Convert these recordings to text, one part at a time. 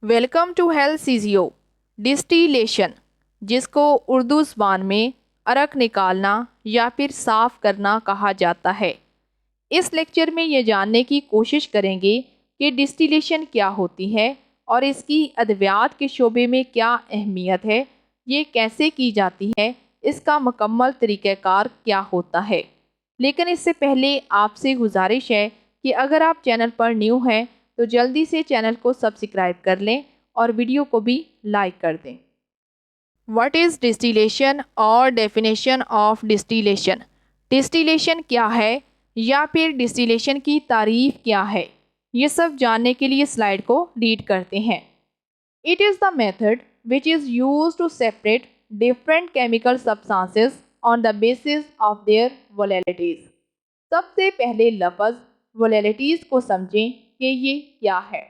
Welcome to HealthCysio। Distillation, जिसको उर्दू ज़बान में अरक निकालना या फिर साफ़ करना कहा जाता है। इस लेक्चर में ये जानने की कोशिश करेंगे कि डिस्टिलेशन क्या होती है और इसकी अद्वियात के शोबे में क्या अहमियत है, ये कैसे की जाती है, इसका मुकम्मल तरीक़ाकार क्या होता है। लेकिन इससे पहले आपसे गुजारिश है कि अगर आप चैनल पर न्यू हैं तो जल्दी से चैनल को सब्सक्राइब कर लें और वीडियो को भी लाइक कर दें। व्हाट इज़ डिस्टिलेशन और डेफिनेशन ऑफ डिस्टिलेशन। डिस्टिलेशन क्या है या फिर डिस्टिलेशन की तारीफ़ क्या है, ये सब जानने के लिए स्लाइड को रीड करते हैं। It is the method which is used to separate different chemical substances on the basis of their volatilities. सबसे पहले लफ्ज़ वोलेटिलिटीज़ को समझें कि ये क्या है।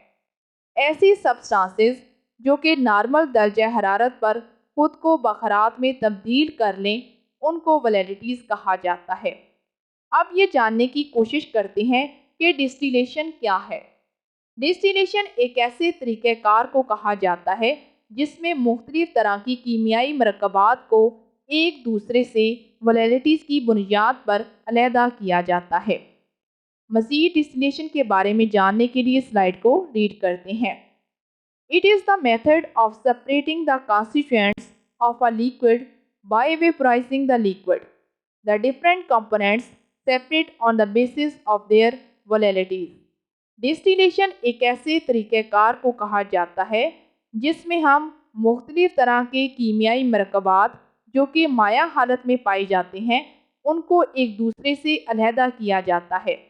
ऐसी सब्सटेंसेस जो कि नॉर्मल दर्जा हरारत पर खुद को बखरात में तब्दील कर लें, उनको वोलेटिलिटीज़ कहा जाता है। अब ये जानने की कोशिश करते हैं कि डिस्टिलेशन क्या है। डिस्टिलेशन एक ऐसे तरीक़ेकार को कहा जाता है जिसमें मुख्तलिफ तरह की कीमियाई मरकबात को एक दूसरे से वोलेटिलिटीज़ की बुनियाद पर अलहदा किया जाता है। मज़ीद डिस्टिलेशन के बारे में जानने के लिए स्लाइड को रीड करते हैं। It is the method of separating the constituents of a liquid by vaporising the liquid. The different components separate on the basis of their volatilities. Distillation एक ऐसे तरीक़ेकार को कहा जाता है जिसमें हम मुख्तलिफ तरह के कीमियाई मरकबात जो कि माया हालत में पाए जाते हैं, उनको एक दूसरे से अलहदा किया जाता है।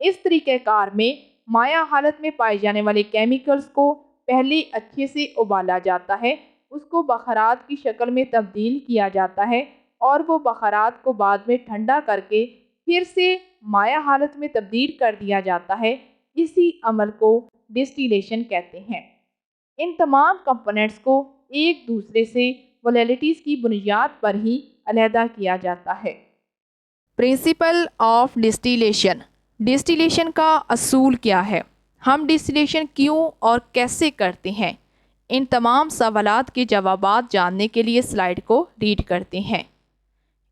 इस तरीक़ेकार में माया हालत में पाए जाने वाले केमिकल्स को पहले अच्छे से उबाला जाता है, उसको बखरात की शक्ल में तब्दील किया जाता है और वो बखरात को बाद में ठंडा करके फिर से माया हालत में तब्दील कर दिया जाता है। इसी अमल को डिस्टिलेशन कहते हैं। इन तमाम कंपोनेंट्स को एक दूसरे से वोलेटिलिटीज़ की बुनियाद पर ही अलहदा किया जाता है। Principle of distillation. डिस्टिलेशन का असूल क्या है, हम डिस्टिलेशन क्यों और कैसे करते हैं, इन तमाम सवालात के जवाबात जानने के लिए स्लाइड को रीड करते हैं।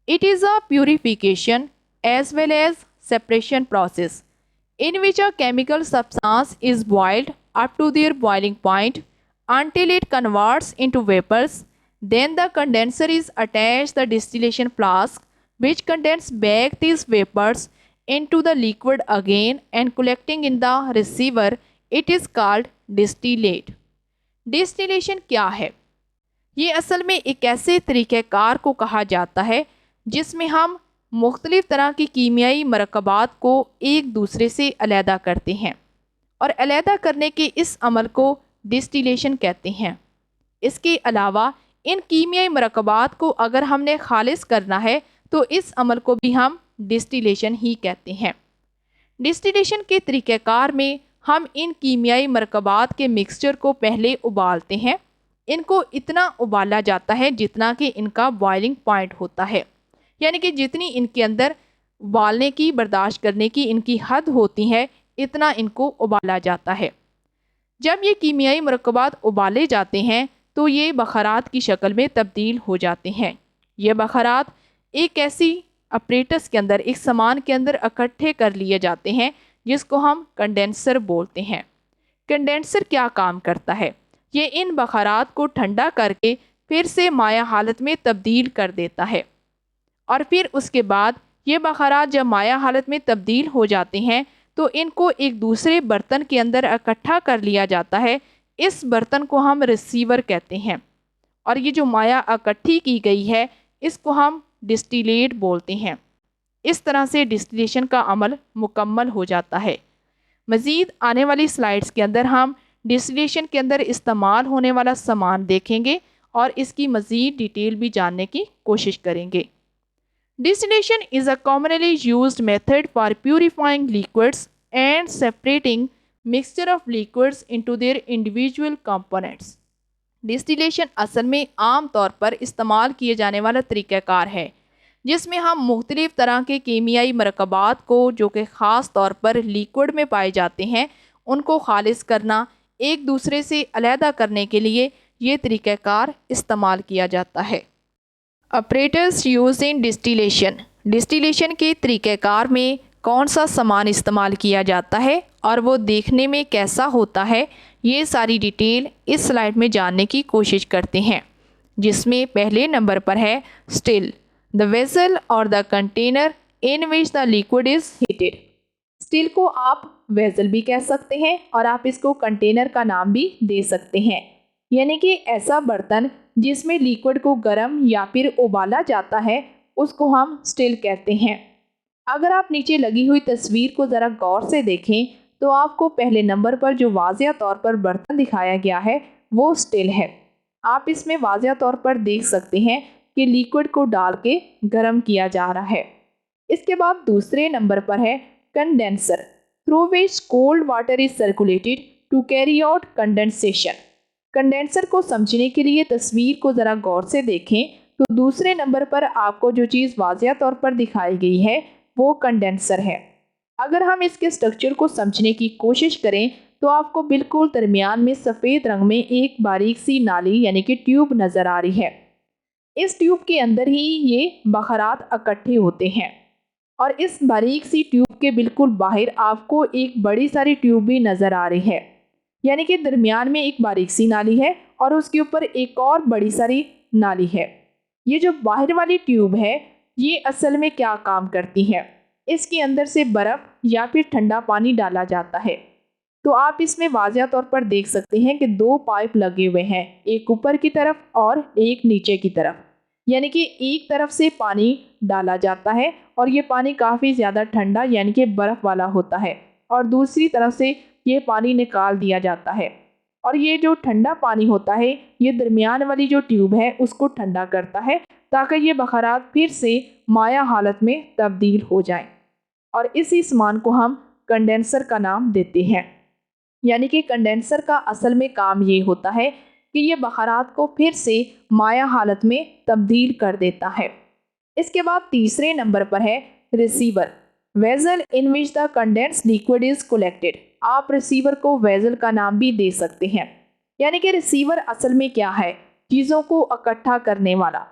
It is a purification as well as separation process in which a chemical substance is boiled up to their boiling point until it converts into vapors. Then the condenser is attached the distillation flask which condenses back these vapors into the liquid again and collecting in the receiver. It is called distillate. Distillation क्या है? ये असल में एक ऐसे तरीक़ेकार को कहा जाता है जिसमें हम मुख्तलिफ तरह की कीमियाई मरकबात को एक दूसरे से अलहदा करते हैं और अलहदा करने के इस अमल को डिस्टिलेशन कहते हैं। इसके अलावा इन कीमियाई मरकबात को अगर हमने खालिस करना है तो इस अमल को भी हम डिस्टिलेशन ही कहते हैं। डिस्टिलेशन के तरीक़ेकार में हम इन कीमियाई मरकबात के मिक्सचर को पहले उबालते हैं। इनको इतना उबाला जाता है जितना कि इनका बॉइलिंग पॉइंट होता है, यानी कि जितनी इनके अंदर उबालने की बर्दाश्त करने की इनकी हद होती है, इतना इनको उबाला जाता है। जब ये कीमियाई मरकबात उबाले जाते हैं तो ये बखरात की शक्ल में तब्दील हो जाते हैं। ये बखरात एक ऐसी अपरेटस के अंदर, एक सामान के अंदर इकट्ठे कर लिए जाते हैं जिसको हम कंडेंसर बोलते हैं। कंडेंसर क्या काम करता है, ये इन बखरात को ठंडा करके फिर से माया हालत में तब्दील कर देता है और फिर उसके बाद ये बखरात जब माया हालत में तब्दील हो जाते हैं तो इनको एक दूसरे बर्तन के अंदर इकट्ठा कर लिया जाता है। इस बर्तन को हम रिसीवर कहते हैं और ये जो माया इकट्ठी की गई है इसको हम डिस्टिलेट बोलते हैं। इस तरह से डिस्टिलेशन का अमल मुकम्मल हो जाता है। मज़ीद आने वाली स्लाइड्स के अंदर हम डिस्टिलेशन के अंदर इस्तेमाल होने वाला सामान देखेंगे और इसकी मज़ीद डिटेल भी जानने की कोशिश करेंगे। Distillation is a commonly used method for purifying liquids and separating mixture of liquids into their individual components. Distillation असल में आम तौर पर इस्तेमाल किए जाने वाला तरीक़ाकार है जिसमें हम मुख्तलिफ तरह के कीमियाई मरकबात को जो कि ख़ास तौर पर लिक्विड में पाए जाते हैं, उनको खालिस करना, एक दूसरे से अलहदा करने के लिए ये तरीक़ाकार इस्तेमाल किया जाता है। Operators use in distillation. Distillation के तरीक़ाकार में कौन सा सामान इस्तेमाल किया जाता है और वो देखने में कैसा होता है, ये सारी डिटेल इस स्लाइड में जानने की कोशिश करते हैं, जिसमें पहले नंबर पर है स्टिल, द वेसल और the container in which the liquid is heated. Still को आप वेसल भी कह सकते हैं और आप इसको कंटेनर का नाम भी दे सकते हैं, यानी कि ऐसा बर्तन जिसमें लिक्विड को गर्म या फिर उबाला जाता है उसको हम स्टिल कहते हैं। अगर आप नीचे लगी हुई तस्वीर को ज़रा गौर से देखें तो आपको पहले नंबर पर जो वाज़िया तौर पर बर्तन दिखाया गया है वो स्टिल है। आप इसमें वाज़िया तौर पर देख सकते हैं कि लिक्विड को डाल के गर्म किया जा रहा है। इसके बाद दूसरे नंबर पर है condenser, through which cold water is circulated to carry out condensation. Condenser को समझने के लिए तस्वीर को ज़रा गौर से देखें तो दूसरे नंबर पर आपको जो चीज़ वाज़िया तौर पर दिखाई गई है वो कंडेंसर है। अगर हम इसके स्ट्रक्चर को समझने की कोशिश करें तो आपको बिल्कुल दरमियान में सफ़ेद रंग में एक बारीक सी नाली यानी कि ट्यूब नज़र आ रही है। इस ट्यूब के अंदर ही ये बखरात इकट्ठे होते हैं और इस बारीक सी ट्यूब के बिल्कुल बाहर आपको एक बड़ी सारी ट्यूब भी नज़र आ रही है, यानी कि दरमियान में एक बारीक सी नाली है और उसके ऊपर एक और बड़ी सारी नाली है। ये जो बाहर वाली ट्यूब है ये असल में क्या काम करती है, इसके अंदर से बर्फ़ या फिर ठंडा पानी डाला जाता है। तो आप इसमें वाज़िया तौर पर देख सकते हैं कि दो पाइप लगे हुए हैं, एक ऊपर की तरफ और एक नीचे की तरफ, यानी कि एक तरफ से पानी डाला जाता है और ये पानी काफ़ी ज़्यादा ठंडा यानी कि बर्फ़ वाला होता है और दूसरी तरफ से ये पानी निकाल दिया जाता है और ये जो ठंडा पानी होता है ये दरमियान वाली जो ट्यूब है उसको ठंडा करता है ताकि ये बखरात फिर से माया हालत में तब्दील हो जाएं और इसी सामान को हम कंडेंसर का नाम देते हैं। यानी कि कंडेंसर का असल में काम ये होता है कि ये बखरात को फिर से माया हालत में तब्दील कर देता है। इसके बाद तीसरे नंबर पर है receiver, vessel in which the condense liquid is collected. आप रिसीवर को वेजल का नाम भी दे सकते हैं, यानी कि रिसीवर असल में क्या है, चीज़ों को इकट्ठा करने वाला।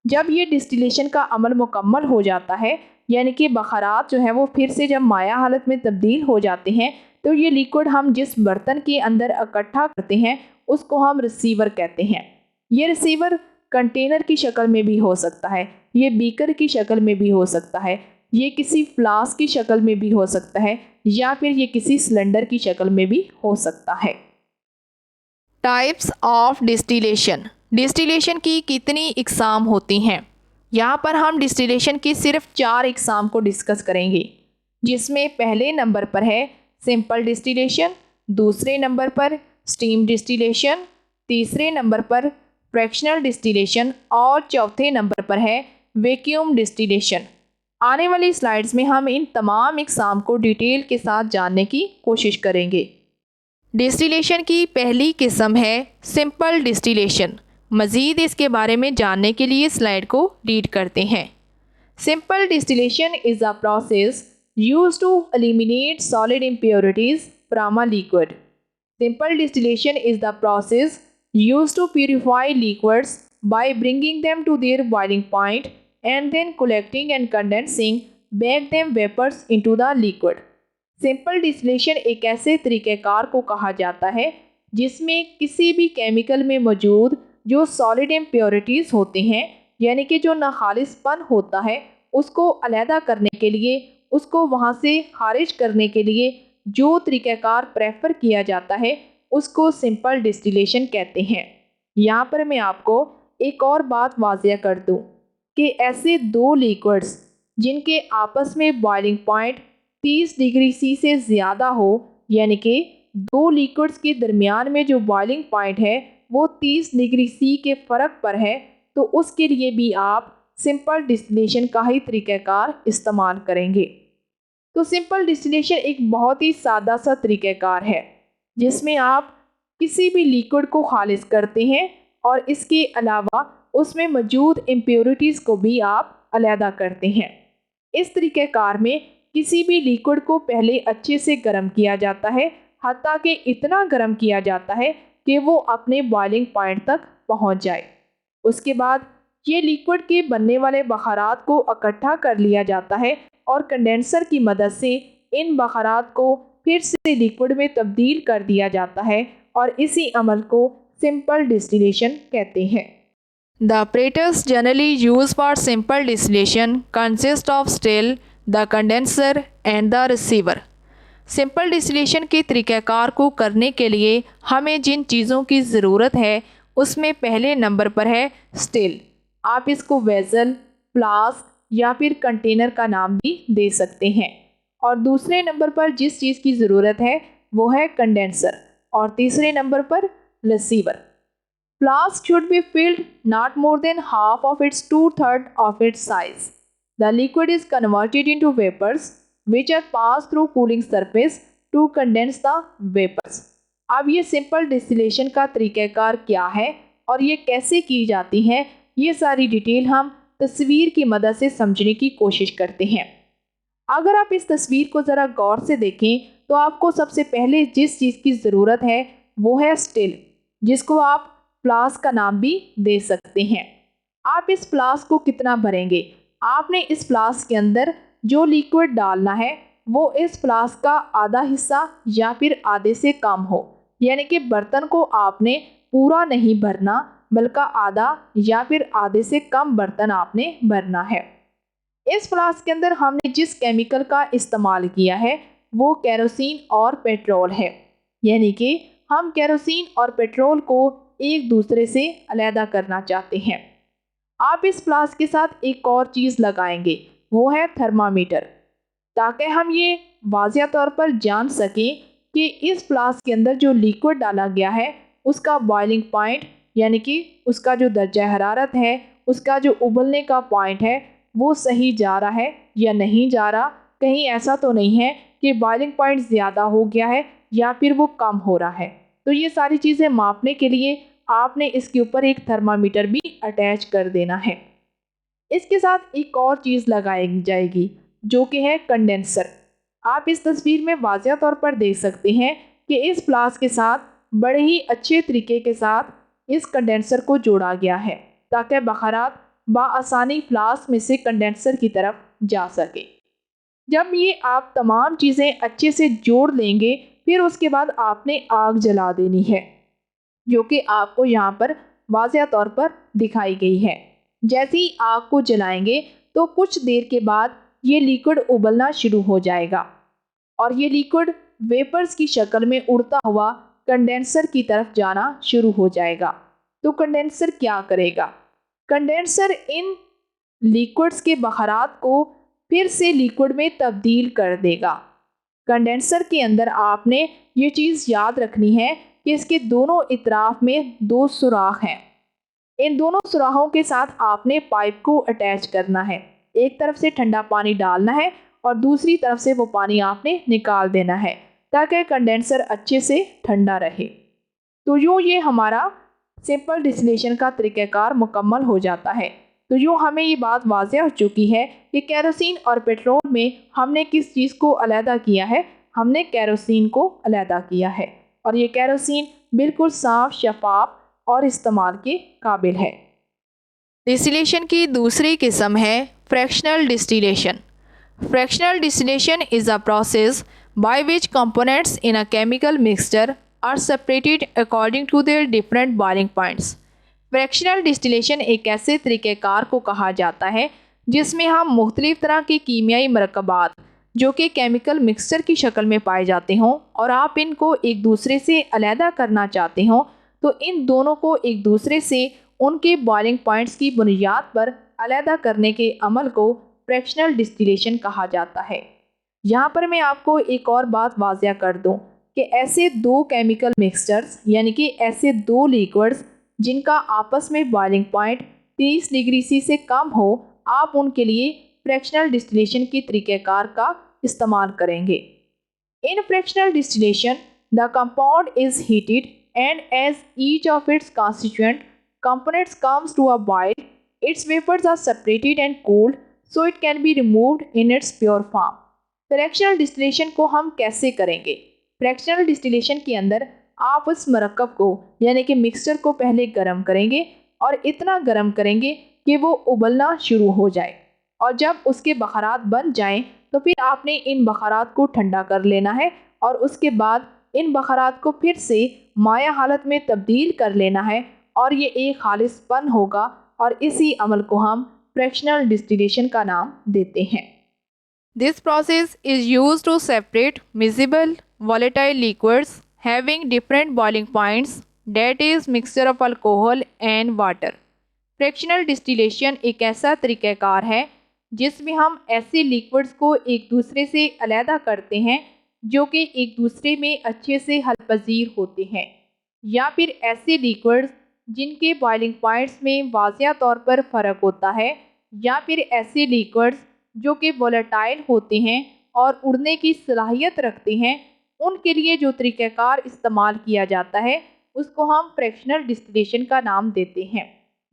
जब ये डिस्टिलेशन का अमल मुकम्मल हो जाता है यानी कि बखरात जो है वो फिर से जब माया हालत में तब्दील हो जाते हैं तो ये लिक्विड हम जिस बर्तन के अंदर इकट्ठा करते हैं उसको हम रिसीवर कहते हैं। ये रिसीवर कंटेनर की शक्ल में भी हो सकता है, ये बीकर की शक्ल में भी हो सकता है, ये किसी फ्लास्क की शक्ल में भी हो सकता है या फिर ये किसी सिलेंडर की शक्ल में भी हो सकता है। Types of distillation. डिस्टिलेशन की कितनी इकसाम होती हैं? यहाँ पर हम डिस्टिलेशन की सिर्फ 4 इकसाम को डिस्कस करेंगे, जिसमें पहले नंबर पर है सिंपल डिस्टिलेशन, दूसरे नंबर पर स्टीम डिस्टिलेशन, तीसरे नंबर पर फ्रैक्शनल डिस्टिलेशन और चौथे नंबर पर है वैक्यूम डिस्टिलेशन। आने वाली स्लाइड्स में हम इन तमाम इकसाम को डिटेल के साथ जानने की कोशिश करेंगे। डिस्टिलेशन की पहली किस्म है सिंपल डिस्टिलेशन। मज़ीद इसके बारे में जानने के लिए स्लाइड को रीड करते हैं। Simple distillation is a process used to eliminate solid impurities from a liquid. Simple distillation is the process used to purify liquids by bringing them to their boiling point and then collecting and condensing back them vapors into the liquid. Simple distillation एक ऐसे तरीक़ेकार को कहा जाता है जिसमें किसी भी chemical में मौजूद जो सॉलिड इम्प्योरिटीज़ होते हैं यानी कि जो नाखालिसपन होता है उसको अलहदा करने के लिए, उसको वहाँ से खारिज करने के लिए जो तरीक़ेकार प्रेफर किया जाता है उसको सिंपल डिस्टिलेशन कहते हैं। यहाँ पर मैं आपको एक और बात वाज़िया कर दूँ कि ऐसे दो लिक्विड्स जिनके आपस में बॉइलिंग पॉइंट 30 डिग्री सी से ज़्यादा हो, यानी कि दो लिक्विड्स के दरमियान में जो बॉइलिंग पॉइंट है वो 30 डिग्री सी के फ़र्क पर है, तो उसके लिए भी आप सिंपल डिस्टिलेशन का ही तरीक़ाकार इस्तेमाल करेंगे। तो सिंपल डिस्टिलेशन एक बहुत ही सादा सा तरीक़ाकार है जिसमें आप किसी भी लिक्विड को खालिज करते हैं और इसके अलावा उसमें मौजूद इम्प्योरिटीज़ को भी आप अलहदा करते हैं। इस तरीक़ाकार में किसी भी लिक्विड को पहले अच्छे से गर्म किया जाता है हत्ता कि इतना गर्म किया जाता है कि वो अपने बॉइलिंग पॉइंट तक पहुंच जाए। उसके बाद ये लिक्विड के बनने वाले बखारात को इकट्ठा कर लिया जाता है और कंडेंसर की मदद से इन बखारात को फिर से लिक्विड में तब्दील कर दिया जाता है और इसी अमल को सिंपल डिस्टिलेशन कहते हैं। The apparatus generally used for simple distillation consist of still, the condenser and the receiver. Simple distillation के तरीक़ाकार को करने के लिए हमें जिन चीज़ों की ज़रूरत है उसमें पहले नंबर पर है स्टिल। आप इसको वेज़ल, फ्लास्क या फिर कंटेनर का नाम भी दे सकते हैं। और दूसरे नंबर पर जिस चीज़ की ज़रूरत है वो है कंडेंसर और तीसरे नंबर पर receiver. Flask should be filled not more than half of its 2/3 of its size. The liquid is converted into vapors which are passed through cooling surface to condense the vapors. अब ये simple distillation का तरीक़ाकार क्या है और ये कैसे की जाती है, ये सारी डिटेल हम तस्वीर की मदद से समझने की कोशिश करते हैं। अगर आप इस तस्वीर को ज़रा गौर से देखें तो आपको सबसे पहले जिस चीज़ की ज़रूरत है वो है स्टिल, जिसको आप फ्लास्क का नाम भी दे सकते हैं। आप इस फ्लास्क को कितना भरेंगे? आपने इस फ्लास्क के अंदर जो लिक्विड डालना है वो इस फ्लास्क का आधा हिस्सा या फिर आधे से कम हो, यानी कि बर्तन को आपने पूरा नहीं भरना बल्कि आधा या फिर आधे से कम बर्तन आपने भरना है। इस फ्लास्क के अंदर हमने जिस केमिकल का इस्तेमाल किया है वो केरोसिन और पेट्रोल है, यानी कि हम केरोसिन और पेट्रोल को एक दूसरे से अलहदा करना चाहते हैं। आप इस फ्लास्क के साथ एक और चीज़ लगाएंगे, वो है थर्मामीटर, ताकि हम ये वाज़िया तौर पर जान सकें कि इस फ्लास्क के अंदर जो लिक्विड डाला गया है उसका बॉइलिंग पॉइंट, यानी कि उसका जो दर्जा हरारत है, उसका जो उबलने का पॉइंट है वो सही जा रहा है या नहीं जा रहा। कहीं ऐसा तो नहीं है कि बॉइलिंग पॉइंट ज़्यादा हो गया है या फिर वो कम हो रहा है। तो ये सारी चीज़ें मापने के लिए आपने इसके ऊपर एक थर्मामीटर भी अटैच कर देना है। इसके साथ एक और चीज़ लगाई जाएगी जो कि है कंडेंसर। आप इस तस्वीर में वाज़िया तौर पर देख सकते हैं कि इस फ्लास्क के साथ बड़े ही अच्छे तरीके के साथ इस कंडेंसर को जोड़ा गया है ताकि बखारात बआसानी फ्लास्क में से कंडेंसर की तरफ जा सके। जब ये आप तमाम चीज़ें अच्छे से जोड़ लेंगे फिर उसके बाद आपने आग जला देनी है, जो कि आपको यहाँ पर वाज़िया तौर पर दिखाई गई है। जैसे ही आग को जलाएंगे तो कुछ देर के बाद ये लिक्विड उबलना शुरू हो जाएगा और ये लिक्विड वेपर्स की शक्ल में उड़ता हुआ कंडेंसर की तरफ जाना शुरू हो जाएगा। तो कंडेंसर क्या करेगा? कंडेंसर इन लिक्विड्स के बखारात को फिर से लिक्विड में तब्दील कर देगा। कंडेंसर के अंदर आपने ये चीज़ याद रखनी है कि इसके दोनों इतराफ में दो सुराख हैं। इन दोनों सुराखों के साथ आपने पाइप को अटैच करना है। एक तरफ से ठंडा पानी डालना है और दूसरी तरफ से वो पानी आपने निकाल देना है ताकि कंडेंसर अच्छे से ठंडा रहे। तो यूँ ये हमारा सिंपल डिस्टिलेशन का तरीक़ाकार मुकम्मल हो जाता है। तो यूँ हमें ये बात वाज़ेह हो चुकी है कि केरोसिन और पेट्रोल में हमने किस चीज़ को अलहदा किया है। हमने केरोसिन को अलहदा किया है और ये केरोसिन बिल्कुल साफ़, शफाफ और इस्तेमाल के काबिल है। डिस्टिलेशन की दूसरी किस्म है fractional distillation. Fractional distillation is a process by which components in a chemical mixture are separated according to their different boiling points. Fractional distillation एक ऐसे तरीक़ेकार को कहा जाता है जिसमें हम मुख्तलिफ़ तरह के कीमियाई मरकबात जो कि केमिकल मिक्सचर की शक्ल में पाए जाते हों और आप इनको एक दूसरे से अलहदा करना चाहते हों, तो इन दोनों को एक दूसरे से उनके बॉइलिंग पॉइंट्स की बुनियाद पर अलहदा करने के अमल को फ्रैक्शनल डिस्टिलेशन कहा जाता है। यहाँ पर मैं आपको एक और बात वाज़िया कर दूँ कि ऐसे दो केमिकल मिक्सचर्स, यानी कि ऐसे दो लिक्विड्स जिनका आपस में बॉइलिंग पॉइंट 30 डिग्री सी से कम हो, आप उनके लिए फ्रैक्शनल डिस्टिलेशन की तरीक़ेकार का इस्तेमाल करेंगे। In fractional distillation the compound is heated and as each of its constituent components comes to a boil, its vapors are separated and cooled so it can be removed in its pure form. Fractional distillation को हम कैसे करेंगे? Fractional distillation के अंदर आप उस मरकब को यानी कि मिक्सचर को पहले गर्म करेंगे और इतना गर्म करेंगे कि वो उबलना शुरू हो जाए, और जब उसके बखरात बन जाएं तो फिर आपने इन बखरात को ठंडा कर लेना है और उसके बाद इन बखरात को फिर से माया हालत में तब्दील कर लेना है और ये एक खालिसपन होगा, और इसी अमल को हम फ्रैक्शनल डिस्टिलेशन का नाम देते हैं। This process is used to separate miscible volatile liquids having different boiling points, that is mixture of alcohol and water. Fractional distillation एक ऐसा तरीक़ाकार है जिसमें हम ऐसे लिक्विड्स को एक दूसरे से अलहदा करते हैं जो कि एक दूसरे में अच्छे से हलपजीर होते हैं, या फिर ऐसे लिक्विड्स जिनके बॉइलिंग पॉइंट्स में वाज़िया तौर पर फ़र्क होता है, या फिर ऐसे लिक्विड्स जो कि वोलेटाइल होते हैं और उड़ने की सलाहियत रखते हैं। उनके लिए जो तरीक़ाकार इस्तेमाल किया जाता है उसको हम फ्रैक्शनल डिस्टिलेशन का नाम देते हैं।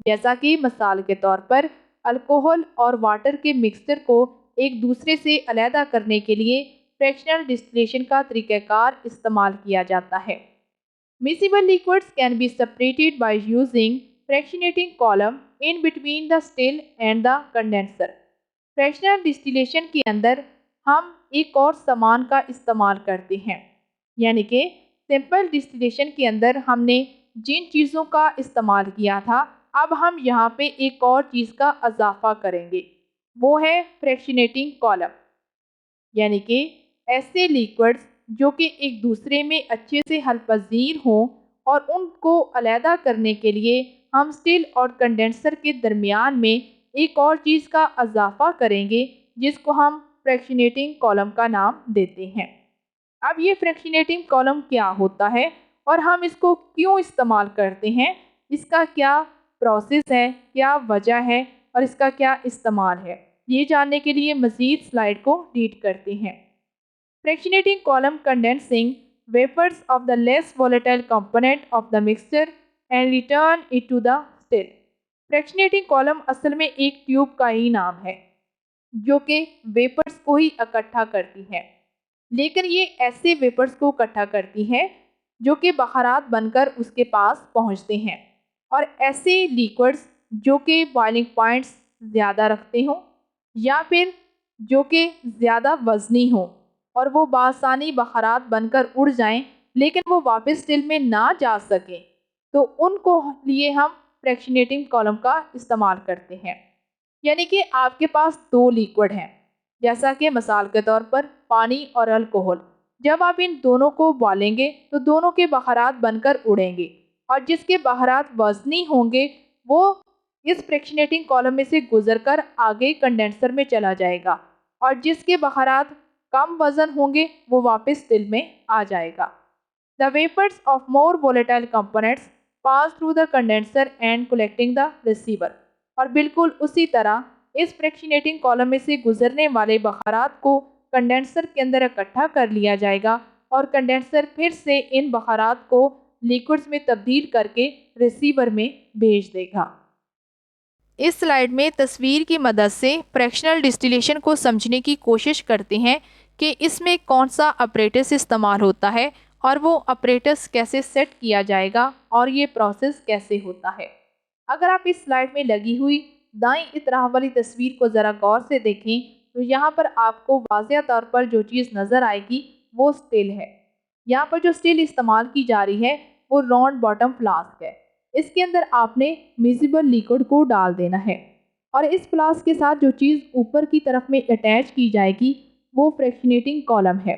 जैसा कि मिसाल के तौर पर अल्कोहल और वाटर के मिक्सचर को एक दूसरे से अलहदा करने के लिए फ्रैक्शनल डिस्टिलेशन का तरीक़ाकार इस्तेमाल किया जाता है। Miscible liquids can be separated by using fractionating column in between the still and the condenser. Fractional distillation के अंदर हम एक और सामान का इस्तेमाल करते हैं, यानी कि सिंपल डिस्टिलेशन के अंदर हमने जिन चीज़ों का इस्तेमाल किया था, अब हम यहाँ पे एक और चीज़ का इजाफा करेंगे, वो है फ्रैक्शनेटिंग कॉलम। यानी कि ऐसे लिक्विड्स जो कि एक दूसरे में अच्छे से हलपजीर हों और उनको अलहदा करने के लिए हम स्टिल और कंडेंसर के दरमियान में एक और चीज़ का इजाफा करेंगे जिसको हम फ्रैक्शनेटिंग कॉलम का नाम देते हैं। अब ये फ्रैक्शनेटिंग कॉलम क्या होता है और हम इसको क्यों इस्तेमाल करते हैं, इसका क्या प्रोसेस है, क्या वजह है और इसका क्या इस्तेमाल है, ये जानने के लिए मज़ीद स्लाइड को रीड करते हैं। Fractionating column condensing vapours of the less volatile component of the mixture and return it to the still. Fractionating column असल में एक ट्यूब का ही नाम है जो कि वेपर्स को ही इकट्ठा करती है, लेकिन ये ऐसे वेपर्स को इकट्ठा करती है जो कि बखरात बनकर उसके पास पहुंचते हैं, और ऐसे लिक्विड्स जो कि बॉइलिंग पॉइंट्स ज़्यादा रखते हों या फिर जो कि ज़्यादा वज़नी हों और वो बासानी बखरात बनकर उड़ जाएं लेकिन वो वापस स्टिल में ना जा सकें, तो उनको लिए हम फ्रैक्शनेटिंग कॉलम का इस्तेमाल करते हैं। यानी कि आपके पास दो लिक्विड हैं, जैसा कि मिसाल के तौर पर पानी और अल्कोहल। जब आप इन दोनों को उबालेंगे तो दोनों के बखरात बनकर उड़ेंगे, और जिसके बखरात वज़नी होंगे वो इस फ्रैक्शनेटिंग कॉलम में से गुजरकर आगे कंडेंसर में चला जाएगा, और जिसके बखरात कम वज़न होंगे वो वापस स्टिल में आ जाएगा। The vapours of more volatile components pass through the condenser and collecting the receiver. और बिल्कुल उसी तरह इस फ्रैक्शनेटिंग कॉलम में से गुजरने वाले बखरात को कंडेंसर के अंदर इकट्ठा कर लिया जाएगा, और कंडेंसर फिर से इन बखरात को लिक्विड्स में तब्दील करके रिसीवर में भेज देगा। इस स्लाइड में तस्वीर की मदद से फ्रैक्शनल डिस्टिलेशन को समझने की कोशिश करते हैं कि इसमें कौन सा अपरेटस इस्तेमाल होता है और वो अपरेटस कैसे सेट किया जाएगा और ये प्रोसेस कैसे होता है। अगर आप इस स्लाइड में लगी हुई दाईं इतराफ वाली तस्वीर को ज़रा गौर से देखें तो यहाँ पर आपको वाज़िया तौर पर जो चीज़ नज़र आएगी वो स्टिल है। यहाँ पर जो स्टिल इस्तेमाल की जा रही है वो राउंड बॉटम फ्लास्क है। इसके अंदर आपने मिसिबल लिक्विड को डाल देना है, और इस फ्लास्क के साथ जो चीज़ ऊपर की तरफ में अटैच की जाएगी वो फ्रैक्शनेटिंग कॉलम है।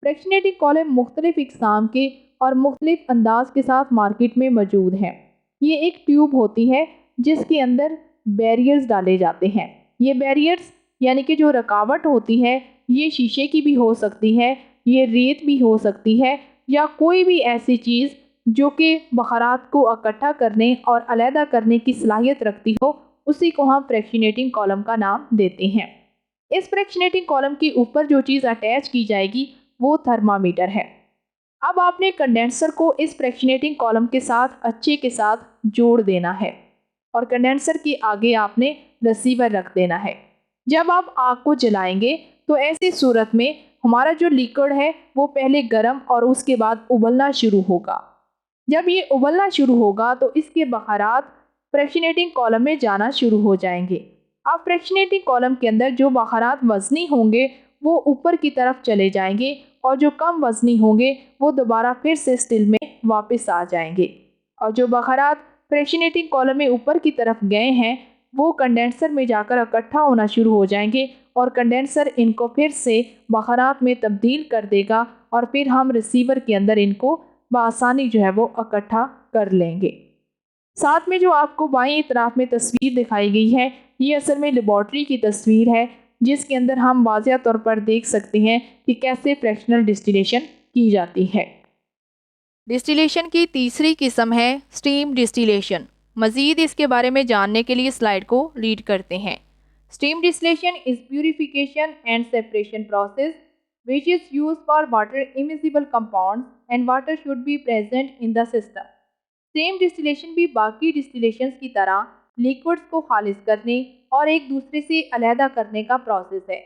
फ्रैक्शनेटिंग कॉलम मुख्तलिफ इक़साम के और मुख्तलिफ अंदाज के साथ मार्केट में मौजूद हैं। ये एक ट्यूब होती है जिसके अंदर बैरियर्स डाले जाते हैं। ये बैरियर्स यानी कि जो रुकावट होती है ये शीशे की भी हो सकती है, ये रेत भी हो सकती है, या कोई भी ऐसी चीज़ जो कि बखरात को इकट्ठा करने और अलहदा करने की सलाहियत रखती हो, उसी को हम फ्रैक्शनेटिंग कॉलम का नाम देते हैं। इस फ्रैक्शनेटिंग कॉलम के ऊपर जो चीज़ अटैच की जाएगी वो थर्मामीटर है। अब आपने कंडेंसर को इस फ्रैक्शनेटिंग कॉलम के साथ अच्छे के साथ जोड़ देना है, और कंडेंसर के आगे आपने रिसीवर रख देना है। जब आप आग को जलाएंगे तो ऐसी सूरत में हमारा जो लिक्विड है वो पहले गर्म और उसके बाद उबलना शुरू होगा। जब ये उबलना शुरू होगा तो इसके बखारात फ्रैक्शनेटिंग कॉलम में जाना शुरू हो जाएंगे। अब फ्रैक्शनेटिंग कॉलम के अंदर जो बखारात वज़नी होंगे वो ऊपर की तरफ चले जाएंगे और जो कम वज़नी होंगे वो दोबारा फिर से स्टिल में वापस आ जाएंगे। और जो बखारात फ्रैक्शनेटिंग कॉलम में ऊपर की तरफ गए हैं वो कंडेंसर में जाकर इकट्ठा होना शुरू हो जाएंगे और कंडेंसर इनको फिर से बखारात में तब्दील कर देगा और फिर हम रिसीवर के अंदर इनको बआसानी जो है वो इकट्ठा कर लेंगे। साथ में जो आपको बाईं तरफ में तस्वीर दिखाई गई है ये असल में लेबॉर्ट्री की तस्वीर है, जिसके अंदर हम वाज़िया तौर पर देख सकते हैं कि कैसे फ्रैक्शनल डिस्टिलेशन की जाती है। डिस्टिलेशन की तीसरी किस्म है स्टीम डिस्टिलेशन। मज़ीद इसके बारे में जानने के लिए स्लाइड को रीड करते हैं। Steam distillation is purification and separation process which is used for water immiscible compounds and water should be present in the system। Steam distillation भी बाकी डिस्टिलेशंस की तरह लिक्विड्स को खालिज करने और एक दूसरे से अलहदा करने का प्रोसेस है,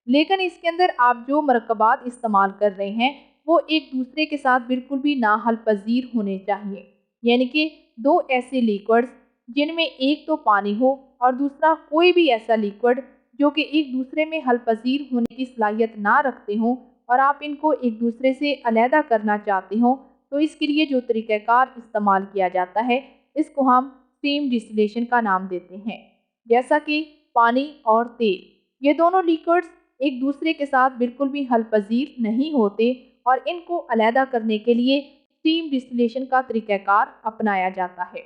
लेकिन इसके अंदर आप जो मरकबात इस्तेमाल कर रहे हैं वो एक दूसरे के साथ बिल्कुल भी ना हल पजीर होने चाहिए। यानी कि दो ऐसे लिक्विड्स जिनमें एक तो पानी हो और दूसरा कोई भी ऐसा लिक्विड जो कि एक दूसरे में हल पजीर होने की सलाहियत ना रखते हों और आप इनको एक दूसरे से अलहदा करना चाहते हो, तो इसके लिए जो तरीक़ाकार इस्तेमाल किया जाता है इसको हम स्टीम डिस्टिलेशन का नाम देते हैं। जैसा कि पानी और तेल, ये दोनों लिक्विड्स एक दूसरे के साथ बिल्कुल भी हल पजीर नहीं होते और इनको अलहदा करने के लिए स्टीम डिस्टिलेशन का तरीक़ाकार अपनाया जाता है।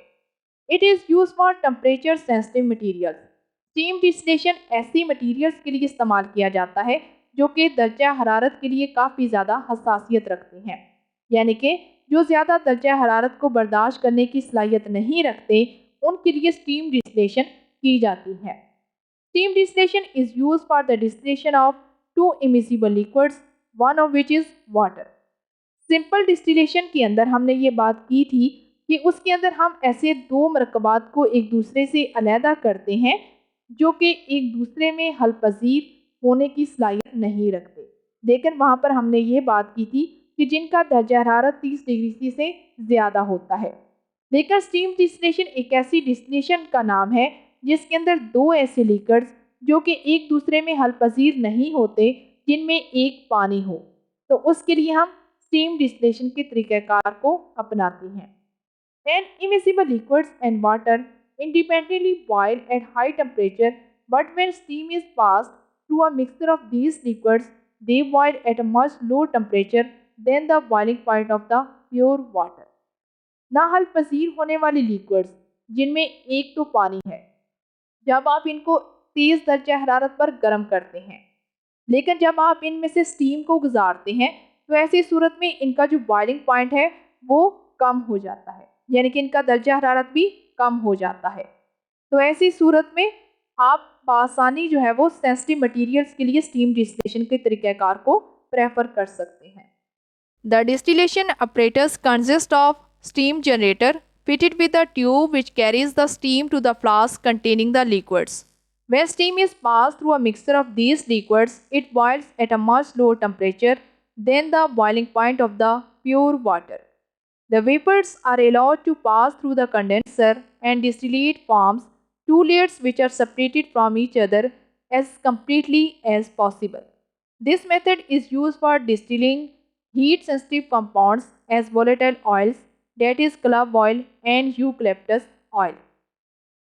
It is use for temperature sensitive materials. Steam distillation ऐसी मटीरियल्स के लिए इस्तेमाल किया जाता है जो कि दर्जा हरारत के लिए काफ़ी ज़्यादा हसासियत रखती हैं, यानी कि जो ज़्यादा दर्जा हरारत को बर्दाश्त करने की सलाहियत नहीं रखते उनके लिए स्टीम डिस्टिलेशन की जाती है। Steam distillation is use for the distillation of to immiscible liquids, one of which is water. Simple distillation के अंदर हमने ये बात की थी कि उसके अंदर हम ऐसे दो मरकबात को एक दूसरे से अलहदा करते हैं जो कि एक दूसरे में हल पजीर होने की सलाहियत नहीं रखते, लेकिन वहाँ पर हमने ये बात की थी कि जिनका दर्जा हरारत 30 डिग्री सी से ज़्यादा होता है। लेकिन स्टीम डिस्टिलेशन एक ऐसी डिस्टिलेशन का नाम है जिसके अंदर दो ऐसे लिक्विड्स जो कि एक दूसरे में हल पजीर नहीं होते जिनमें एक पानी हो, तो उसके लिए हम स्टीम डिस्टिलेशन के तरीक़ाकार को अपनाते हैं। And immiscible liquids and water independently boil at high temperature, but when steam is passed through a mixture of these liquids, they boil at a much lower temperature than the boiling point of the pure water। ना हल पसीर होने वाले liquids जिनमें एक तो पानी है, जब आप इनको तेज़ दर्जा हरारत पर गर्म करते हैं, लेकिन जब आप इनमें से स्टीम को गुजारते हैं तो ऐसी सूरत में इनका जो बॉइलिंग पॉइंट है वो कम हो जाता है, यानी कि इनका दर्जा हरारत भी कम हो जाता है। तो ऐसी सूरत में आप आसानी जो है वो सेंसिटिव मटेरियल्स के लिए स्टीम डिस्टिलेशन के तरीक़ाकार को प्रेफर कर सकते हैं। The distillation apparatus consists of steam generator fitted with a tube which carries the steam to the flask containing the liquids। When steam is passed through a mixture of these liquids, it boils at a much lower temperature than the boiling point of the pure water। The vapors are allowed to pass through the condenser and distillate forms two layers which are separated from each other as completely as possible। This method is used for distilling heat sensitive compounds as volatile oils, that is clove oil and eucalyptus oil।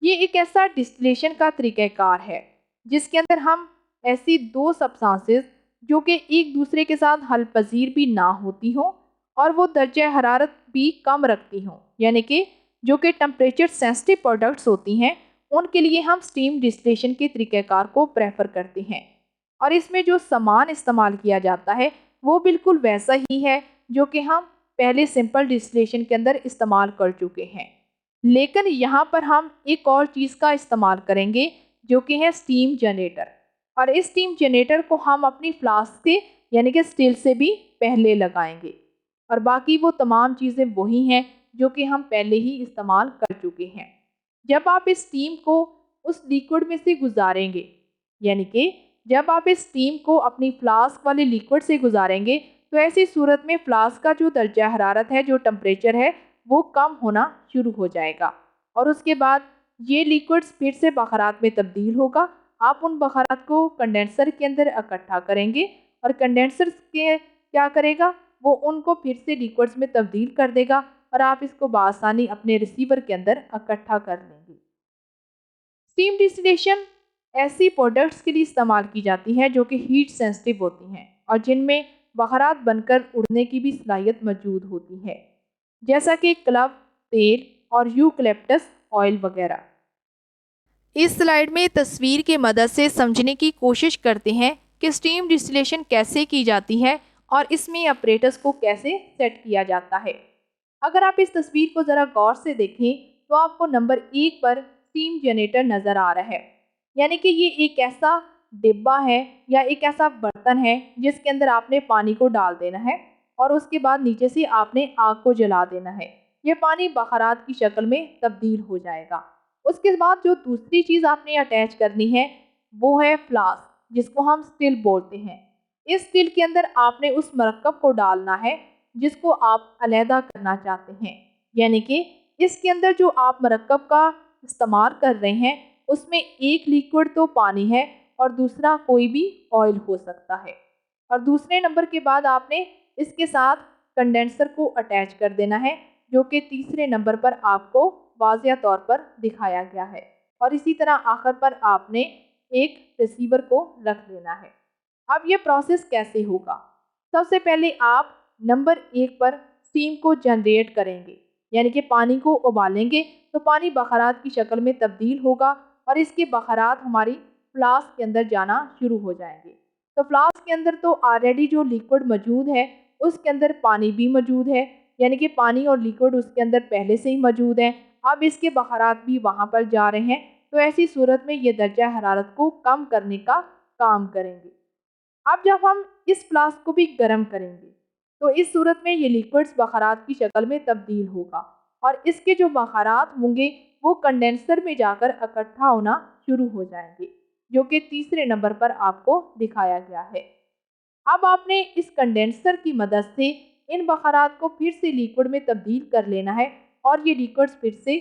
ये एक ऐसा distillation का तरीक़ाकार है जिसके अंदर हम ऐसी दो सब्सटेंसेस जो कि एक दूसरे के साथ हल पजीर भी ना होती हों और वो दर्जा हरारत भी कम रखती हों, यानी कि जो कि टेम्परेचर सेंसिटिव प्रोडक्ट्स होती हैं, उनके लिए हम स्टीम डिस्टिलेशन के तरीक़ाकार को प्रेफर करते हैं। और इसमें जो सामान इस्तेमाल किया जाता है वो बिल्कुल वैसा ही है जो कि हम पहले सिंपल डिस्टिलेशन के अंदर इस्तेमाल कर चुके हैं, लेकिन यहाँ पर हम एक और चीज़ का इस्तेमाल करेंगे जो कि है स्टीम जनरेटर। और इस स्टीम जनरेटर को हम अपनी फ्लास्क से यानी कि स्टील से भी पहले लगाएंगे, और बाकी वो तमाम चीज़ें वही हैं जो कि हम पहले ही इस्तेमाल कर चुके हैं। जब आप इस स्टीम को उस लिक्विड में से गुजारेंगे, यानी कि जब आप इस स्टीम को अपनी फ्लास्क वाले लिक्विड से गुजारेंगे तो ऐसी सूरत में फ्लास्क का जो दर्जा हरारत है, जो टेम्परेचर है, वो कम होना शुरू हो जाएगा और उसके बाद ये लिक्विड्स फिर से बखरात में तब्दील होगा। आप उन बखरात को कंडेंसर के अंदर इकट्ठा करेंगे और कंडेंसर के क्या करेगा, वो उनको फिर से लिक्विड्स में तब्दील कर देगा और आप इसको बआसानी अपने रिसीवर के अंदर इकट्ठा कर लेंगे। स्टीम डिस्टिलेशन ऐसी प्रोडक्ट्स के लिए इस्तेमाल की जाती है जो कि हीट सेंसिटिव होती हैं और जिनमें बखरात बनकर उड़ने की भी सलाहियत मौजूद होती है, जैसा कि क्लब तेल और यूकलिप्टस ऑयल वगैरह। इस स्लाइड में तस्वीर के मदद से समझने की कोशिश करते हैं कि स्टीम डिस्टिलेशन कैसे की जाती है और इसमें अपरेटस को कैसे सेट किया जाता है। अगर आप इस तस्वीर को ज़रा गौर से देखें तो आपको नंबर 1 पर स्टीम जनरेटर नज़र आ रहा है, यानी कि ये एक ऐसा डिब्बा है या एक ऐसा बर्तन है जिसके अंदर आपने पानी को डाल देना है और उसके बाद नीचे से आपने आग को जला देना है। ये पानी बखरात की शक्ल में तब्दील हो जाएगा। उसके बाद जो दूसरी चीज़ आपने अटैच करनी है वो है फ्लास्क, जिसको हम स्टिल बोलते हैं। इस स्टिल के अंदर आपने उस मरकब को डालना है जिसको आप अलहदा करना चाहते हैं, यानी कि इसके अंदर जो आप मरकब का इस्तेमाल कर रहे हैं उसमें एक लिक्विड तो पानी है और दूसरा कोई भी ऑयल हो सकता है। और दूसरे नंबर के बाद आपने इसके साथ कंडेंसर को अटैच कर देना है, जो कि तीसरे नंबर पर आपको वाज़िया तौर पर दिखाया गया है। और इसी तरह आखिर पर आपने एक रिसीवर को रख देना है। अब ये प्रोसेस कैसे होगा? सबसे पहले आप नंबर 1 पर स्टीम को जनरेट करेंगे, यानी कि पानी को उबालेंगे तो पानी बखरात की शक्ल में तब्दील होगा और इसके बखरात हमारी फ्लास्क के अंदर जाना शुरू हो जाएंगे। तो फ्लास्क के अंदर तो ऑलरेडी जो लिक्विड मौजूद है उसके अंदर पानी भी मौजूद है, यानी कि पानी और लिक्विड उसके अंदर पहले से ही मौजूद है। अब इसके बखरात भी वहाँ पर जा रहे हैं, तो ऐसी सूरत में ये दर्जा हरारत को कम करने का काम करेंगे। अब जब हम इस फ्लास्क को भी गर्म करेंगे तो इस सूरत में ये लिक्विड्स बखरात की शक्ल में तब्दील होगा और इसके जो बखरात होंगे वो कंडेंसर में जाकर इकट्ठा होना शुरू हो जाएंगे, जो कि तीसरे नंबर पर आपको दिखाया गया है। अब आपने इस कंडेंसर की मदद से इन बखरात को फिर से लिक्विड में तब्दील कर लेना है और ये लिक्विड्स फिर से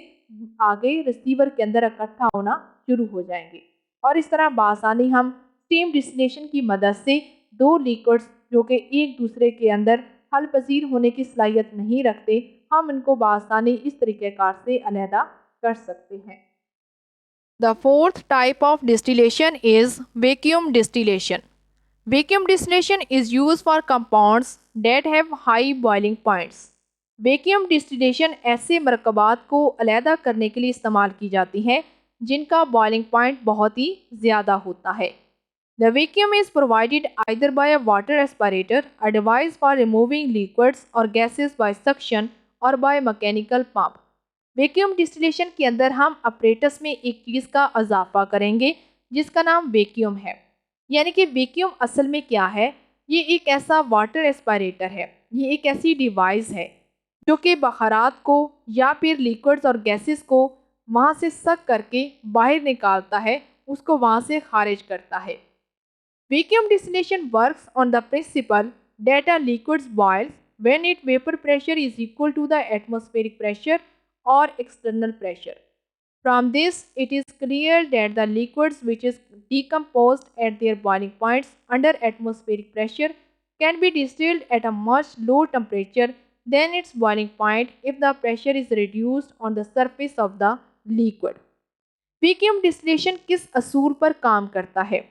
आगे रिसीवर के अंदर इकट्ठा होना शुरू हो जाएंगे और इस तरह बआसानी हम स्टीम डिस्टिलेशन की मदद से दो लिक्विड्स जो कि एक दूसरे के अंदर हल पजीर होने की सलाहियत नहीं रखते, हम इनको बआसानी इस तरीक़ेकार से अलहदा कर सकते हैं। The fourth type of distillation is vacuum distillation. Vacuum distillation is used for compounds that have high boiling points. Vacuum distillation ऐसे मरकबात को अलहदा करने के लिए इस्तेमाल की जाती है जिनका बॉइलिंग पॉइंट बहुत ही ज़्यादा होता है। The vacuum is provided either by a water aspirator, a device for removing liquids or gases by suction, or by mechanical pump. Vacuum distillation के अंदर हम अपरेटस में एक चीज़ का इजाफा करेंगे जिसका नाम वैक्यूम है। यानी कि वैक्यूम असल में क्या है? ये एक ऐसा वाटर एस्पायरेटर है, ये एक ऐसी डिवाइस है जो कि बखरात को या फिर लिक्विड्स और गैसेस को वहाँ से सक करके बाहर निकालता है, उसको वहाँ से खारिज करता है। Vacuum distillation works on the principle that a liquid boils when its vapor pressure is equal to the atmospheric pressure or external pressure. From this, it is clear that the liquids which is decomposed at their boiling points under atmospheric pressure can be distilled at a much lower temperature than its boiling point if the pressure is reduced on the surface of the liquid. Vacuum distillation किस असूल पर काम करता है?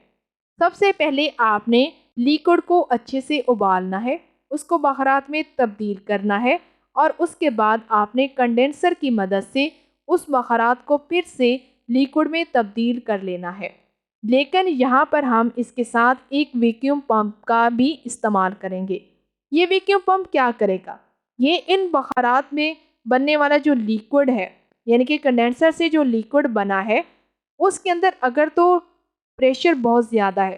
सबसे पहले आपने liquid को अच्छे से उबालना है, उसको बखरात में तब्दील करना है और उसके बाद आपने कंडेंसर की मदद से उस बखरात को फिर से लिक्विड में तब्दील कर लेना है। लेकिन यहाँ पर हम इसके साथ एक वैक्यूम पंप का भी इस्तेमाल करेंगे। ये वैक्यूम पंप क्या करेगा? ये इन बखरात में बनने वाला जो लिक्विड है, यानी कि कंडेंसर से जो लिक्विड बना है उसके अंदर अगर तो प्रेशर बहुत ज़्यादा है,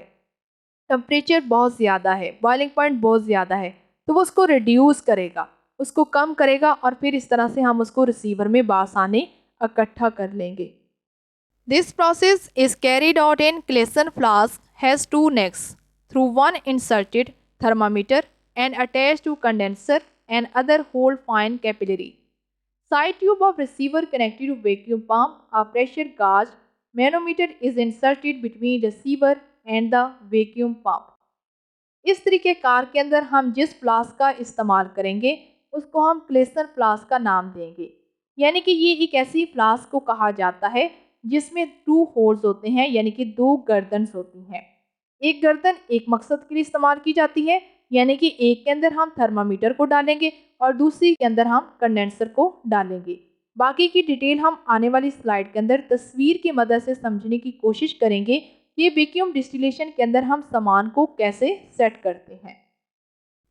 टेम्परेचर बहुत ज़्यादा है, बॉइलिंग पॉइंट बहुत ज़्यादा है, तो वो उसको रिड्यूस करेगा, उसको कम करेगा और फिर इस तरह से हम उसको रिसीवर में बआसानी इकट्ठा कर लेंगे। This process is carried out in Klaassen flask has two necks, through one inserted thermometer and attached to condenser and other hold fine capillary. Side tube of receiver connected to vacuum pump. A pressure gauge manometer is inserted between receiver and the vacuum pump. इस तरीके car के अंदर हम जिस flask का इस्तेमाल करेंगे उसको हम क्लेसन फ्लास्क का नाम देंगे। यानी कि ये एक ऐसी फ्लास्क को कहा जाता है जिसमें 2 होल्स होते हैं, यानी कि 2 गर्दन्स होती हैं। एक गर्दन एक मकसद के लिए इस्तेमाल की जाती है, यानी कि एक के अंदर हम थर्मामीटर को डालेंगे और दूसरी के अंदर हम कंडेंसर को डालेंगे। बाकी की डिटेल हम आने वाली स्लाइड के अंदर तस्वीर की मदद से समझने की कोशिश करेंगे कि वैक्यूम डिस्टिलेशन के अंदर हम सामान को कैसे सेट करते हैं।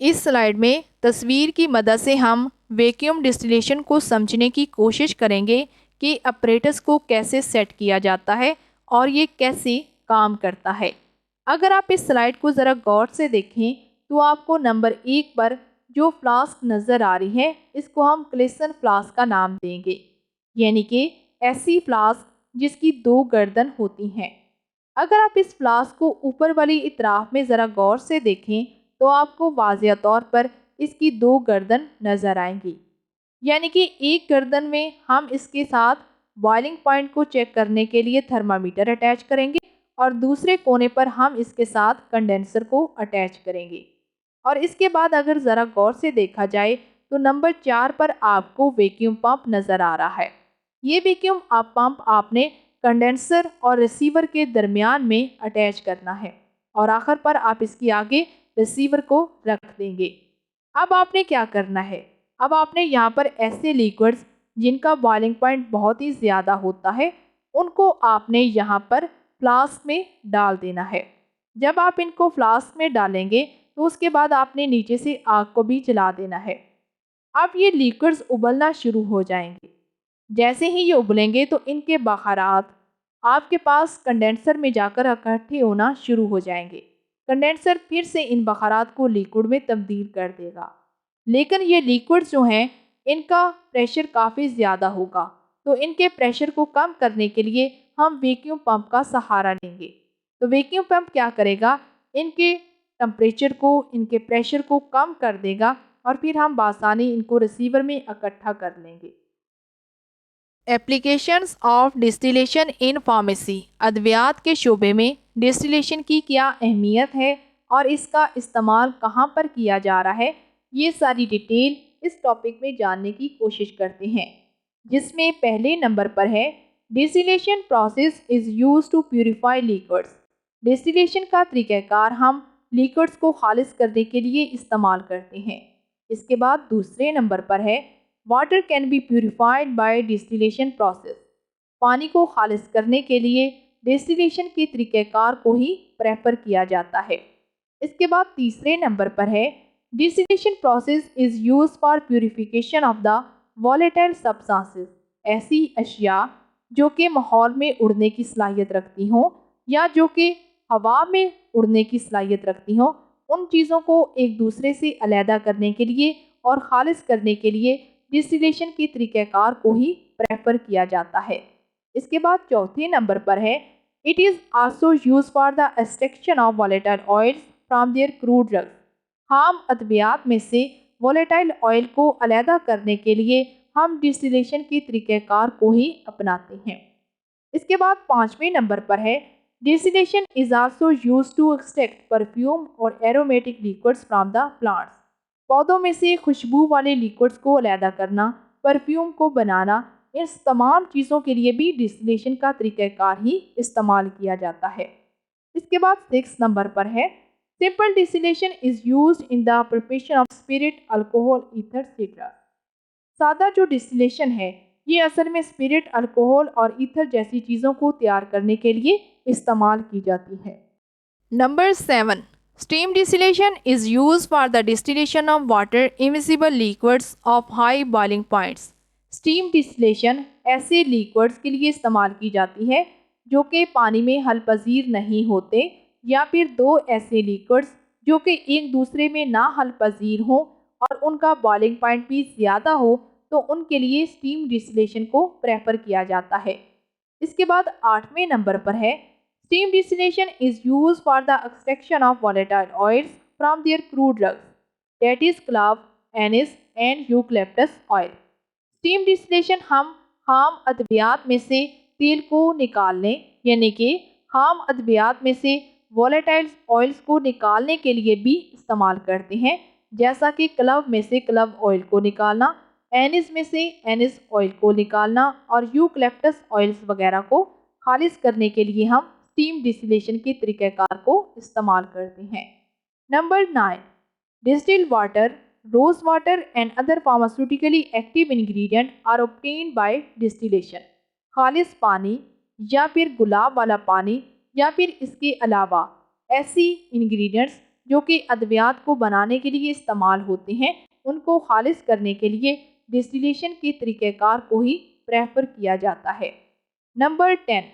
इस स्लाइड में तस्वीर की मदद से हम वैक्यूम डिस्टिलेशन को समझने की कोशिश करेंगे कि अपरेटस को कैसे सेट किया जाता है और ये कैसे काम करता है। अगर आप इस स्लाइड को ज़रा गौर से देखें तो आपको नंबर 1 पर जो फ्लास्क नज़र आ रही है इसको हम क्लेसन फ्लास्क का नाम देंगे, यानी कि ऐसी फ्लास्क जिसकी 2 गर्दन होती हैं। अगर आप इस फ्लास्क को ऊपर वाली इतराफ में ज़रा गौर से देखें तो आपको वाज़िया तौर पर इसकी 2 गर्दन नज़र आएंगी, यानी कि एक गर्दन में हम इसके साथ बॉइलिंग पॉइंट को चेक करने के लिए थर्मामीटर अटैच करेंगे और दूसरे कोने पर हम इसके साथ कंडेंसर को अटैच करेंगे। और इसके बाद अगर ज़रा गौर से देखा जाए तो नंबर 4 पर आपको वैक्यूम पंप नज़र आ रहा है। ये वैक्यूम पंप आपने कंडेंसर और रिसीवर के दरमियान में अटैच करना है और आखिर पर आप इसके आगे रिसीवर को रख देंगे। अब आपने क्या करना है, अब आपने यहाँ पर ऐसे लिक्विड्स जिनका बॉइलिंग पॉइंट बहुत ही ज़्यादा होता है उनको आपने यहाँ पर फ्लास्क में डाल देना है। जब आप इनको फ्लास्क में डालेंगे तो उसके बाद आपने नीचे से आग को भी जला देना है। अब ये लिक्विड्स उबलना शुरू हो जाएंगे। जैसे ही ये उबलेंगे तो इनके बखारात आपके पास कंडेंसर में जाकर इकट्ठे होना शुरू हो जाएंगे। कंडेंसर फिर से इन बखारात को लिक्विड में तब्दील कर देगा, लेकिन ये लिक्विड्स जो हैं इनका प्रेशर काफ़ी ज़्यादा होगा, तो इनके प्रेशर को कम करने के लिए हम वैक्यूम पंप का सहारा लेंगे। तो वैक्यूम पंप क्या करेगा, इनके टेम्परेचर को, इनके प्रेशर को कम कर देगा और फिर हम बासानी इनको रिसीवर में इकट्ठा कर लेंगे। Applications of distillation in pharmacy. अद्वियात के शोबे में डिस्टिलेशन की क्या अहमियत है और इसका इस्तेमाल कहाँ पर किया जा रहा है, ये सारी डिटेल इस टॉपिक में जानने की कोशिश करते हैं, जिसमें पहले नंबर पर है distillation process is used to purify liquids. Distillation का तरीक़ाकार हम लिक्विड्स को खालिज करने के लिए इस्तेमाल करते हैं। इसके बाद दूसरे नंबर पर है water can be purified bye distillation process. पानी को खालिज करने के लिए डिस्टिलेशन के तरीक़ाकार को ही प्रेफर किया जाता है। इसके बाद तीसरे नंबर पर है distillation process is use for purification of the volatile substances. ऐसी अशिया जो कि माहौल में उड़ने की सलाहियत रखती हों या जो कि हवा में उड़ने की सलाहियत रखती हों, उन चीज़ों को एक दूसरे से अलहदा करने के लिए और खालिज करने के लिए डिस्टिलेशन के तरीक़ाकार को ही प्रेफर किया जाता है। इसके बाद चौथे नंबर पर है it is also use for the extraction of volatile oils from their crude drugs. खाम अद्वियात में से वॉलेटाइल ऑयल को अलहदा करने के लिए हम डिस्टिलेशन के तरीक़ाकार को ही अपनाते हैं। इसके बाद पाँचवें नंबर पर है distillation is also use to extract perfume or aromatic liquids from the plants. पौधों में से खुशबू वाले लिक्विड्स को अलहदा करना, परफ्यूम को बनाना, इन तमाम चीज़ों के लिए भी डिस्टिलेशन का तरीक़ाकार ही इस्तेमाल किया जाता है। इसके बाद 6 नंबर पर है simple distillation is used in the preparation of spirit, alcohol, ether etcetera. सादा जो डिस्टिलेशन है ये असल में स्पिरिट, अल्कोहल और ईथर जैसी चीज़ों को तैयार करने के लिए इस्तेमाल की जाती है। Number 7 steam distillation is use for the distillation of water immiscible liquids of high boiling points. Steam distillation ऐसे लिक्विड्स के लिए इस्तेमाल की जाती है जो कि पानी में हल पजीर नहीं होते, या फिर 2 ऐसे लिक्विड्स जो कि एक दूसरे में ना हल पजीर हों और उनका बॉइलिंग पॉइंट भी ज़्यादा हो, तो उनके लिए स्टीम डिस्टिलेशन को प्रेफर किया जाता है। इसके बाद 8वें नंबर पर है Steam distillation is used for the extraction of volatile oils from their crude drugs, that is clove, anise and eucalyptus oil. Steam distillation हम खाम अद्वियात में से तेल को निकालने यानी कि खाम अद्वियात में से वोलेटाइल ऑयल्स को निकालने के लिए भी इस्तेमाल करते हैं, जैसा कि क्लव में से क्लव ऑयल को निकालना, एनिस में से एनिस ऑयल को निकालना और यूकलिप्टस ऑयल्स वगैरह को खालिज करने के लिए हम स्टीम डिस्टिलेशन के तरीक़ाकार को इस्तेमाल करते हैं। Number 9, distilled water, rose water and other pharmaceutically active ingredient are obtained by distillation। खालिस पानी या फिर गुलाब वाला पानी या फिर इसके अलावा ऐसी इंग्रेडिएंट्स जो कि अद्वियात को बनाने के लिए इस्तेमाल होते हैं, उनको खालिस करने के लिए डिस्टिलेशन के तरीक़ेकार को ही प्रेफर किया जाता है। Number 10,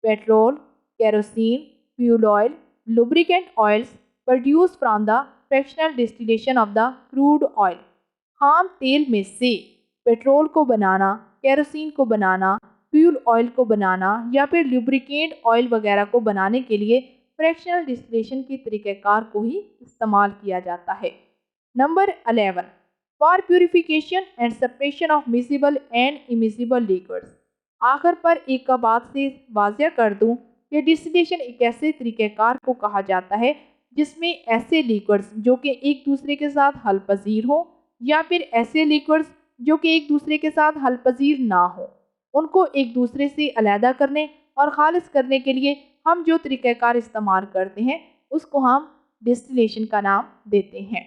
petrol, kerosene, fuel oil, lubricant oils produce from the fractional distillation of the crude oil. खाम तेल में से पेट्रोल को बनाना, केरोसिन को बनाना, फ्यूल ऑयल को बनाना या फिर लुब्रिकेंट ऑयल वगैरह को बनाने के लिए फ्रैक्शनल डिस्टिलेशन के तरीक़ेकार को ही इस्तेमाल किया जाता है। Number 11, for purification and separation of miscible and immiscible liquids. आखिर पर एक बात से वाज़िया कर दूं कि डिस्टिलेशन एक ऐसे तरीक़ेकार को कहा जाता है जिसमें ऐसे लिक्विड्स जो कि एक दूसरे के साथ हल पजीर हों या फिर ऐसे लिक्विड्स जो कि एक दूसरे के साथ हल पजीर ना हो, उनको एक दूसरे से अलहदा करने और खालिज करने के लिए हम जो तरीक़ाकार इस्तेमाल करते हैं उसको हम डिस्टिलेशन का नाम देते हैं।